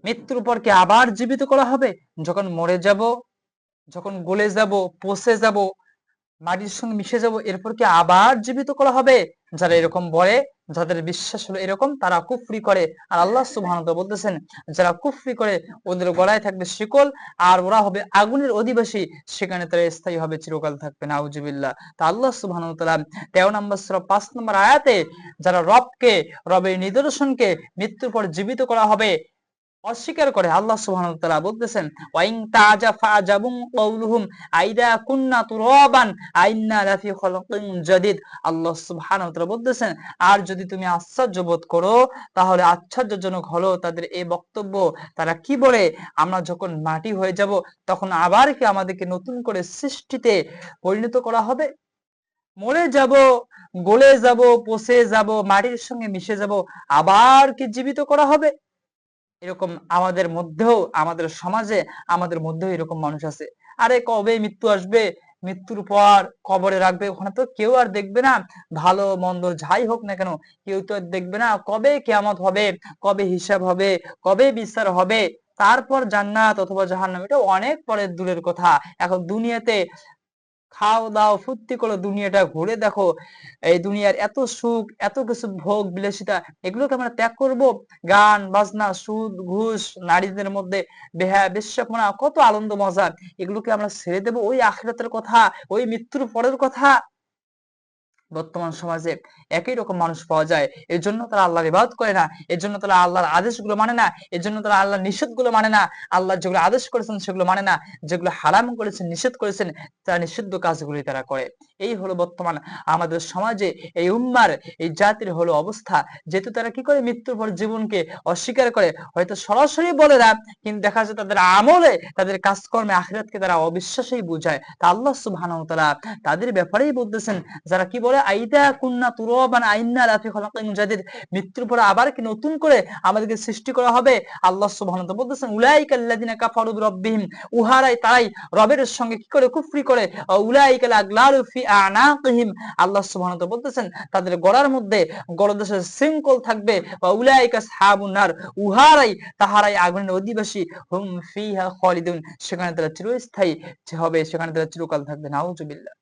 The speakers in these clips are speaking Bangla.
মৃত্যুর পর কি আবার জীবিত করা হবে? যখন মরে যাব, যখন গলে যাব, পচে যাব, মাটির সঙ্গে মিশে যাব, এরপর কি আবার জীবিত করা হবে? যারা এরকম বলে, যাদের বিশ্বাস হলো এরকম, তারা কুফরি করে। আর আল্লাহ সুবহানাহু ওয়া তাআলা বলতেছেন, যারা কুফরি করে ওদের গলায় থাকবে শিকল, আর ওরা হবে আগুনের অধিবাসী, সেখানে তারা স্থায়ী হবে, চিরকাল থাকবে। নাউজুবিল্লাহ। তা আল্লাহ সুবহানাহু ওয়া তাআলা 13 নম্বর সূরা 5 নম্বর আয়াতে যারা রবের নিদর্শনকে মৃত্যুর পর জীবিত করা হবে অস্বীকার করে, আল্লাহ সুবহানাহু ওয়া তাআলা বলতেছেন, ওয়াইন তাজা ফাজাবুম কওলুহুম আইদা কুননা তুরাবান আইন্না লাফি খালকিন জাদিদ। আল্লাহ সুবহানাহু ওয়া তাআলা বলতেছেন, আর যদি তুমি আশ্চর্য বোধ করো, তাহলে আশ্চর্যজনক হলো তাদের এই বক্তব্য। তারা কি বলে, আমরা যখন মাটি হয়ে যাব, তখন আবার কি আমাদেরকে নতুন করে সৃষ্টিতে পরিণত করা হবে? মরে যাব, গলে যাব, পচে যাব, মাটির সঙ্গে মিশে যাব, আবার কি জীবিত করা হবে? এরকম আমাদের মধ্যেও, আমাদের সমাজে, আমাদের মধ্যেও এরকম মানুষ আছে। আরে কবে মৃত্যু আসবে, মৃত্যুর পর কবরে রাখবে, ওখানে তো কেউ আর দেখবে না। ভালো মন্দ যাই হোক না কেন, কেউ তো আর দেখবে না। কবে কিয়ামত হবে, কবে হিসাব হবে, কবে বিচার হবে, তারপর জান্নাত অথবা জাহান্নাম, এটা অনেক পরের দূরের কথা। এখন দুনিয়াতে খাও দাও ফুর্তি করো, দুনিয়াটা ঘুরে দেখো। এই দুনিয়ার এত সুখ, এত কিছু ভোগ বিলাসিতা, এগুলোকে আমরা ত্যাগ করব? গান বাজনা, সুদ ঘুষ, নারীদের মধ্যে বেহায়া বেশ্যাপনা, কত আনন্দ মজা, এগুলোকে আমরা ছেড়ে দেব ওই আখিরাতের কথা, ওই মৃত্যুর পরের কথা? বর্তমান সমাজে একই রকম মানুষ পাওয়া যায়। এর জন্য তারা আল্লাহর ইবাদত করে না, এর জন্য তারা আল্লাহর আদেশগুলো মানে না, এর জন্য তারা আল্লাহর নিষেধগুলো মানে না, আল্লাহ যেগুলো আদেশ করেছেন সেগুলো মানে না, যেগুলো হারাম করেছেন, নিষেধ করেছেন, তারা নিষিদ্ধ কাজগুলি তারা করে। এই হলো বর্তমান আমাদের সমাজে এই উম্মার, এই জাতির হলো অবস্থা। যেহেতু তারা কি করে, মৃত্যুর পর জীবনকে অস্বীকার করে, হয়তো সরাসরি বলে না, কিন্তু দেখা যায় তাদের আমলে, তাদের কাজকর্মে আখিরাতকে তারা অবিশ্বাসই বুঝায়। তা আল্লাহ সুবহানাহু ওয়া তাআলা তাদের ব্যাপারেই বলতেছেন, যারা কি বলে আইদা কুন্না তুরাবান আইন্না লাফি খালাকিন জাদিদ, মৃত্যুর পরে আবার কি নতুন করে আমাদেরকে সৃষ্টি করা হবে? আল্লাহ সুবহানাহু ওয়া তাআলা বলতেছেন, উলাইকাল্লাযিনা কাফারু বিরাব্বিহিম, উহারাই তারাই রবের সঙ্গে কি করে কুফরি করে, উলাইকাল আগলালু ফি আনাকিহিম, আল্লাহ সুবহানাহু ওয়া তাআলা বলতেছেন তাদের গলার মধ্যে গলদেশের শৃঙ্খল থাকবে, উলাইকা আসহাবুন নার, উহারাই তাহারাই আগুনের অধিবাসী, হুম ফিহা খালিদুন, সেখানে তারা চিরস্থায়ী হবে, সেখানে তারা চিরকাল থাকবে। নাউজুবিল্লাহ।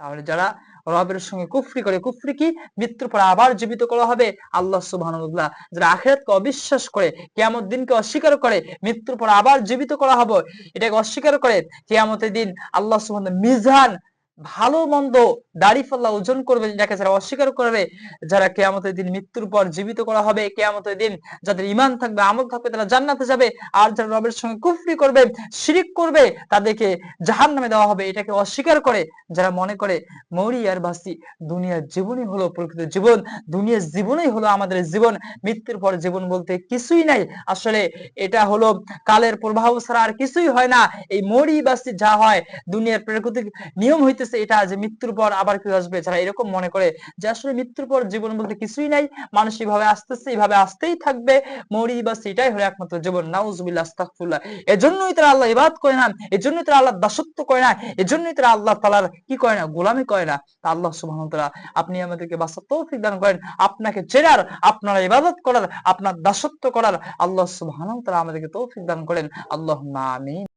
তাহলে যারা রবের সঙ্গে কুফরি করে, কুফরি কি? মৃত্যুর পর আবার জীবিত করা হবে, আল্লাহ সুবহানাহু ওয়া তাআলা। যারা আখিরাতকে অবিশ্বাস করে, কিয়ামত দিনকে অস্বীকার করে, মৃত্যুর পর আবার জীবিত করা হবে এটাকে অস্বীকার করে, কিয়ামতের দিন আল্লাহ সুবহানাহু ওয়া তাআলা মিজান, ভালো মন্দ, দাড়ি-পাল্লা ওজন করবে, এটাকে যারা অস্বীকার করবে, যারা কিয়ামতের দিন মৃত্যুর পর জীবিত করা হবে, কিয়ামতের দিন যাদের ঈমান থাকবে, আমল থাকবে, তারা জান্নাতে যাবে। আর যারা রবের সঙ্গে কুফরি করবে, শিরিক করবে, তাদেরকে জাহান্নামে দেওয়া হবে। এটাকে অস্বীকার করে যারা মনে করে মরি আর বাঁচি, দুনিয়ার জীবনই হলো প্রকৃত জীবন, দুনিয়ার জীবনই হলো আমাদের জীবন, মৃত্যুর পর জীবন বলতে কিছুই নাই। আসলে এটা হলো কালের প্রভাব ছাড়া আর কিছুই হয় না। এই মরি বাঁচি যা হয়, দুনিয়ার প্রাকৃতিক নিয়ম হইতেছে এটা, যে মৃত্যুর পর আবার কি আসবে। যারা এরকম মনে করে যে আসলে মৃত্যুর পর জীবন বলতে কিছুই নাই, মানুষ এইভাবে আসতেছে, এইভাবে আসতেই থাকবে, মরি বাঁচি এটাই হলো একমাত্র জীবন। নাউজুবিল্লাহ, আস্তাগফিরুল্লাহ। এজন্যই তারা আল্লাহ ইবাদত করে না, এজন্যই তারা আল্লাহর দাসত্ব করে না, এজন্যই তারা আল্লাহ তাআলার কি করে না, গোলামি করে না। তা আল্লাহ সুবহানাহু ওয়া তাআলা আপনি আমাদেরকে বাঁচার তৌফিক দান করেন, আপনাকে চেনার, আপনার ইবাদত করার, আপনার দাসত্ব করার আল্লাহ সুবহানাহু ওয়া তাআলা আমাদেরকে তৌফিক দান করেন। আল্লাহুম্মা আমিন।